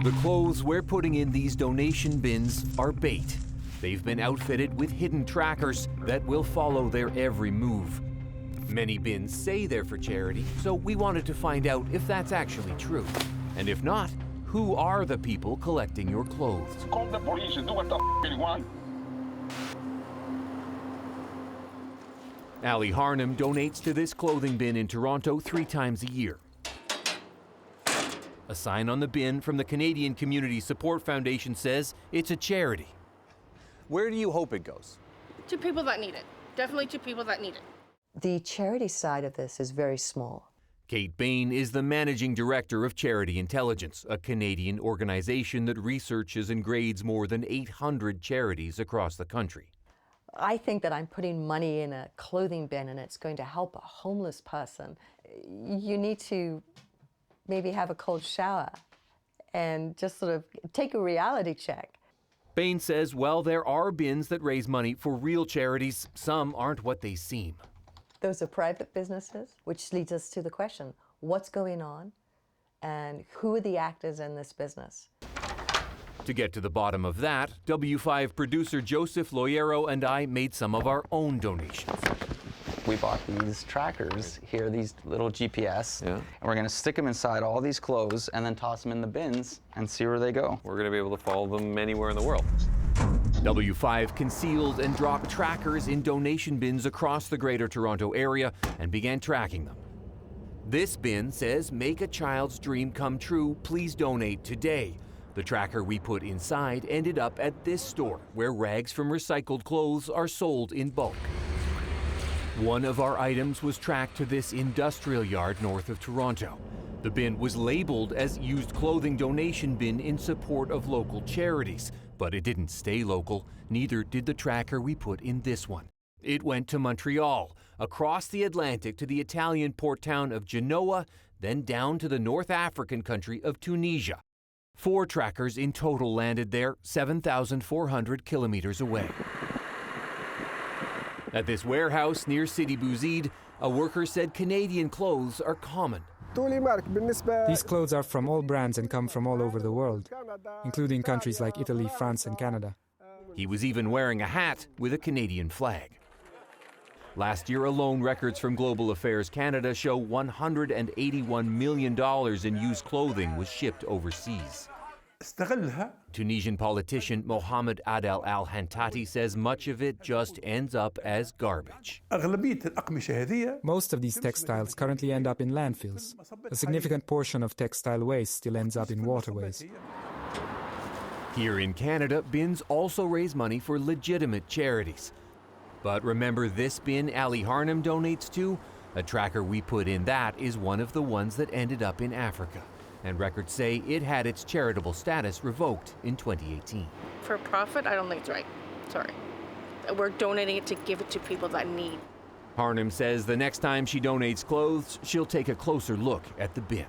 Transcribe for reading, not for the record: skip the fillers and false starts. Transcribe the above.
The clothes we're putting in these donation bins are bait. They've been outfitted with hidden trackers that will follow their every move. Many bins say they're for charity, so we wanted to find out if that's actually true. And if not, who are the people collecting your clothes? Call the police and do what the you want. Ali Harnham donates to this clothing bin in Toronto 3 times a year. A sign on the bin from the Canadian Community Support Foundation says it's a charity. Where do you hope it goes? To people that need it. Definitely to people that need it. The charity side of this is very small. Kate Bain is the managing director of Charity Intelligence, a Canadian organization that researches and grades more than 800 charities across the country. I think that I'm putting money in a clothing bin and it's going to help a homeless person. You need to maybe have a cold shower and just sort of take a reality check. Bain says while there are bins that raise money for real charities, some aren't what they seem. Those are private businesses, which leads us to the question, what's going on and who are the actors in this business? To get to the bottom of that, W5 producer Joseph Loyero and I made some of our own donations. We bought these trackers here, these little GPS, and we're going to stick them inside all these clothes and then toss them in the bins and see where they go. We're going to be able to follow them anywhere in the world. W5 concealed and dropped trackers in donation bins across the Greater Toronto area and began tracking them. This bin says, "Make a child's dream come true, please donate today." The tracker we put inside ended up at this store, where rags from recycled clothes are sold in bulk. One of our items was tracked to this industrial yard north of Toronto. The bin was labeled as used clothing donation bin in support of local charities, but it didn't stay local. Neither did the tracker we put in this one. It went to Montreal, across the Atlantic to the Italian port town of Genoa, then down to the North African country of Tunisia. 4 trackers in total landed there, 7,400 kilometers away. At this warehouse near Sidi Bouzid, a worker said Canadian clothes are common. These clothes are from all brands and come from all over the world, including countries like Italy, France, and Canada. He was even wearing a hat with a Canadian flag. Last year alone, records from Global Affairs Canada show $181 million in used clothing was shipped overseas. Tunisian politician Mohamed Adel Al-Hantati says much of it just ends up as garbage. Most of these textiles currently end up in landfills. A significant portion of textile waste still ends up in waterways. Here in Canada, bins also raise money for legitimate charities. But remember this bin Ali Harnham donates to? A tracker we put in that is one of the ones that ended up in Africa. And records say it had its charitable status revoked in 2018. For profit, I don't think it's right. Sorry. We're donating it to give it to people that need. Harnham says the next time she donates clothes, she'll take a closer look at the bin.